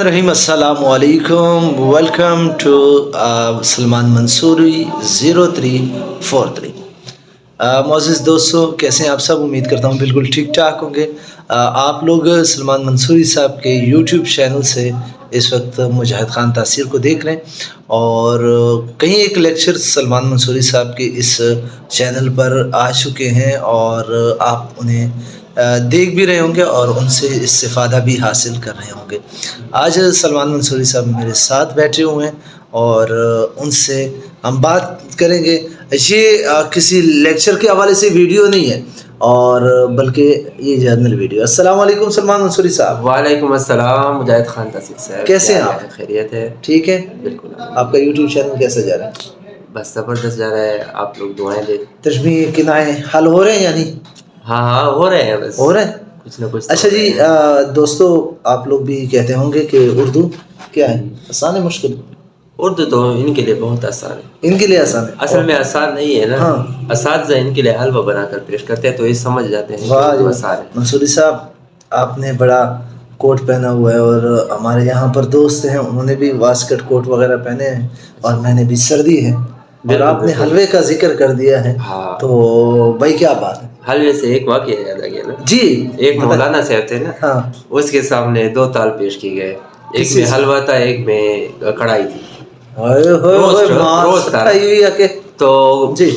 رحیم السلام علیکم. Welcome to Salman Mansoori 0343. معزز دوستو، کیسے ہیں آپ سب؟ امید کرتا ہوں بالکل ٹھیک ٹھاک ہوں گے. آپ لوگ سلمان منصوری صاحب کے یوٹیوب چینل سے اس وقت مجاہد خان تاثیر کو دیکھ رہے ہیں، اور کئی ایک لیکچر سلمان منصوری صاحب کے اس چینل پر آ چکے ہیں اور آپ انہیں دیکھ بھی رہے ہوں گے اور ان سے استفادہ بھی حاصل کر رہے ہوں گے. آج سلمان منصوری صاحب میرے ساتھ بیٹھے ہوئے ہیں اور ان سے ہم بات کریں گے. یہ کسی لیکچر کے حوالے سے ویڈیو نہیں ہے اور بلکہ یہ جنرل ویڈیو. السلام علیکم سلمان منصوری صاحب. وعلیکم السلام مجاہد خان تاثیر صاحب. کیسے ہیں آپ؟ خیریت ہے؟ ٹھیک ہے بالکل. آپ کا یوٹیوب چینل کیسا جا رہا ہے؟ بس زبردست جا رہا ہے. آپ لوگ دعائیں دیں. تشبیہ کنائے حل ہو رہے ہیں یعنی؟ ہاں ہو رہے ہیں، بس ہو رہے ہیں کچھ نہ کچھ. اچھا جی دوستو، آپ لوگ بھی کہتے ہوں گے کہ اردو کیا ہے، آسان ہے مشکل؟ اردو تو ان کے لیے بہت آسان ہے. ان کے لیے آسان ہے؟ اصل میں آسان نہیں ہے نا. ہاں، اساتذہ ان کے لیے حلوہ بنا کر پیش کرتے ہیں تو یہ سمجھ جاتے ہیں کہ واہ اردو آسان ہے. منصوری صاحب، آپ نے بڑا کوٹ پہنا ہوا ہے اور ہمارے یہاں پر دوست ہیں انہوں نے بھی واسکٹ کوٹ وغیرہ پہنے ہیں اور میں نے بھی سردی ہے، اور آپ نے حلوے کا ذکر کر دیا ہے. ہاں تو بھائی کیا بات ہے. حلوے سے ایک واقعہ یاد آ گیا نا جی. ایک مولانا صاحب تھے نا، ہاں، اس کے سامنے دو تال پیش کی گئے. ایک میں حلوہ تھا، ایک میں کڑھائی تھی. روز تھا تو جی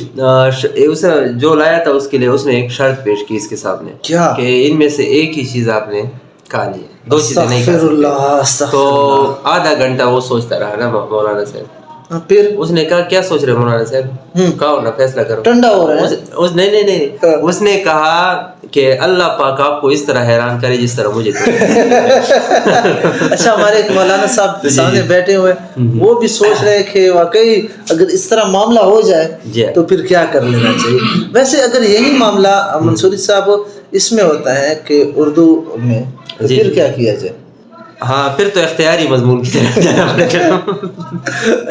اسے جو لایا تھا اس کے لیے اس نے ایک شرط پیش کی اس کے سامنے کیا کہ ان میں سے ایک ہی چیز آپ نے کھانی ہے، دو چیزیں نہیں کھا استغفر اللہ، سکتے. استغفر تو اللہ. آدھا گھنٹہ وہ سوچتا رہا نا مولانا صاحب. پھر اس نے کہا کیا سوچ رہے مولانا صاحب، کہو نا فیصلہ کرو. ٹھنڈا ہو رہا ہے. نہیں اس نے کہا کہ اللہ پاک آپ کو اس طرح حیران کرے جس طرح مجھے. اچھا، ہمارے ایک مولانا صاحب سامنے بیٹھے ہوئے وہ بھی سوچ رہے کہ واقعی اگر اس طرح معاملہ ہو جائے تو پھر کیا کر لینا چاہیے. ویسے اگر یہی معاملہ منصوری صاحب اس میں ہوتا ہے کہ اردو میں، تو پھر کیا کیا جائے؟ ہاں پھر تو اختیاری مضمون کی طرف جانا پڑے گا.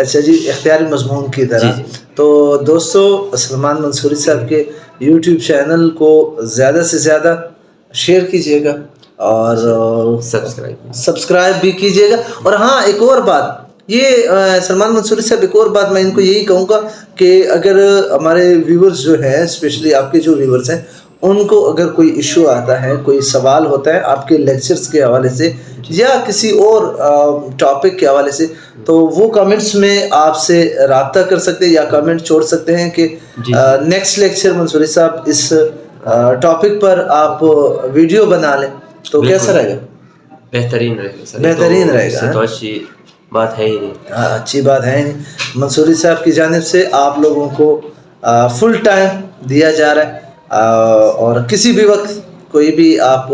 اچھا جی، اختیاری مضمون کی طرح. تو دوستو، سلمان منصوری صاحب کے یوٹیوب چینل کو زیادہ سے زیادہ شیئر کیجیے گا اور سبسکرائب بھی کیجیے گا. اور ہاں ایک اور بات، یہ سلمان منصوری صاحب ایک اور بات میں ان کو یہی کہوں گا کہ اگر ہمارے ویورز جو ہیں، اسپیشلی آپ کے جو ویورز ہیں، ان کو اگر کوئی ایشو آتا ہے، کوئی سوال ہوتا ہے آپ کے لیکچرز کے حوالے سے یا کسی اور ٹاپک کے حوالے سے، تو وہ کمنٹس میں آپ سے رابطہ کر سکتے ہیں یا کمنٹ چھوڑ سکتے ہیں کہ نیکسٹ لیکچر منصوری صاحب اس ٹاپک پر آپ ویڈیو بنا لیں. تو کیسا رہے گا؟ بہترین رہے گا. بہترین رہے گا. تو اچھی بات ہے ہی نہیں. اچھی بات ہے نہیں. منصوری صاحب کی جانب سے آپ لوگوں کو فل ٹائم دیا جا رہا ہے، اور کسی بھی وقت کوئی بھی آپ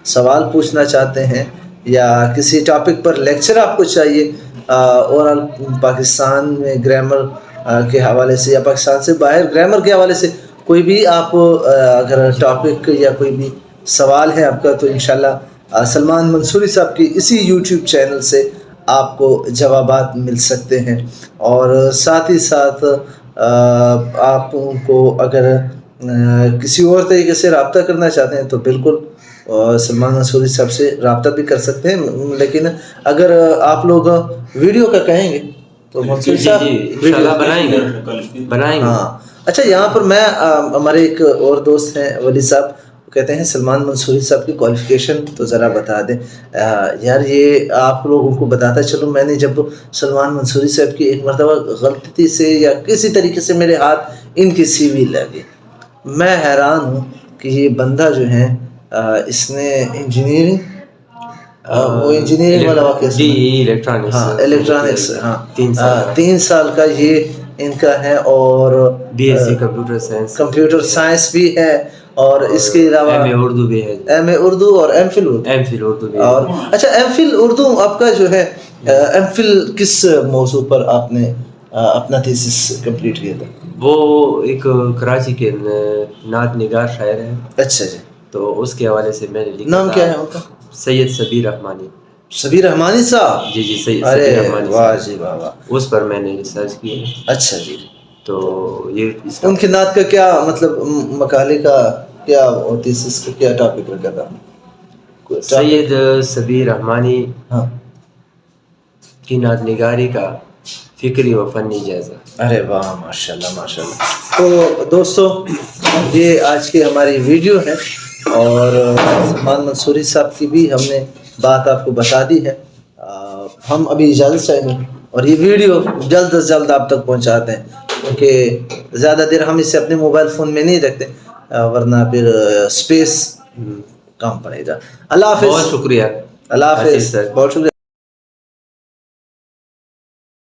سوال پوچھنا چاہتے ہیں یا کسی ٹاپک پر لیکچر آپ کو چاہیے، اور پاکستان میں گرامر کے حوالے سے یا پاکستان سے باہر گرامر کے حوالے سے کوئی بھی آپ اگر ٹاپک یا کوئی بھی سوال ہے آپ کا، تو انشاءاللہ سلمان منصوری صاحب کی اسی یوٹیوب چینل سے آپ کو جوابات مل سکتے ہیں. اور ساتھ ہی ساتھ آپ کو اگر کسی اور طریقے سے رابطہ کرنا چاہتے ہیں تو بالکل سلمان منصوری صاحب سے رابطہ بھی کر سکتے ہیں. لیکن اگر آپ لوگ ویڈیو کا کہیں گے تو منصوری صاحب انشاءاللہ بنائیں گے. ہاں اچھا، یہاں پر میں ہمارے ایک اور دوست ہیں ولی صاحب، وہ کہتے ہیں سلمان منصوری صاحب کی کوالیفیکیشن تو ذرا بتا دیں. یار یہ آپ لوگوں کو بتاتا چلو، میں نے جب سلمان منصوری صاحب کی ایک مرتبہ غلطی سے یا کسی طریقے سے میرے ہاتھ ان کی سی وی لگی، میں حیران ہوں کہ یہ بندہ جو ہے اس نے انجینئرنگ، وہ انجینئرنگ والا واقعہ الیکٹرانکس، ہاں 3 سال کا یہ ان کا ہے، اور B S C computer science بھی ہے، اور اس کے علاوہ ایم اے اردو بھی ہے، ایم اے اردو اور ایم فل اردو بھی. اور اچھا، ایم فل اردو آپ کا جو ہے، ایم فل کس موضوع پر آپ نے اپنا تھیسس کمپلیٹ کیا تھا؟ وہ ایک کراچی کے نعت نگار شاعر ہیں. اچھا جی. تو اس کے حوالے سے میں نے لکھا. نام کیا ہے ان کا؟ سید صبیر رحمانی. صبیر رحمانی صاحب؟ جی سید صبیر رحمانی. واہ جی واہ. اس پر میں نے ریسرچ کی. اچھا جی. تو یہ ان کی نعت کا کیا مطلب، مقالے کا کیا تھیسس کا کیا ٹاپک رکھا تھا؟ سید صبیر رحمانی کی نعت نگاری کا فکری و فنی جائزہ. ارے واہ ماشاء اللہ ماشاء اللہ. تو دوستو یہ آج کی ہماری ویڈیو ہے اور سلمان منصوری صاحب کی بھی ہم نے بات آپ کو بتا دی ہے. ہم ابھی اجازت چاہیں گے اور یہ ویڈیو جلد از جلد آپ تک پہنچاتے ہیں کیونکہ زیادہ دیر ہم اسے اپنے موبائل فون میں نہیں رکھتے ورنہ پھر اسپیس کم پڑے گا. اللہ حافظ. بہت شکریہ. اللہ حافظ. بہت شکریہ.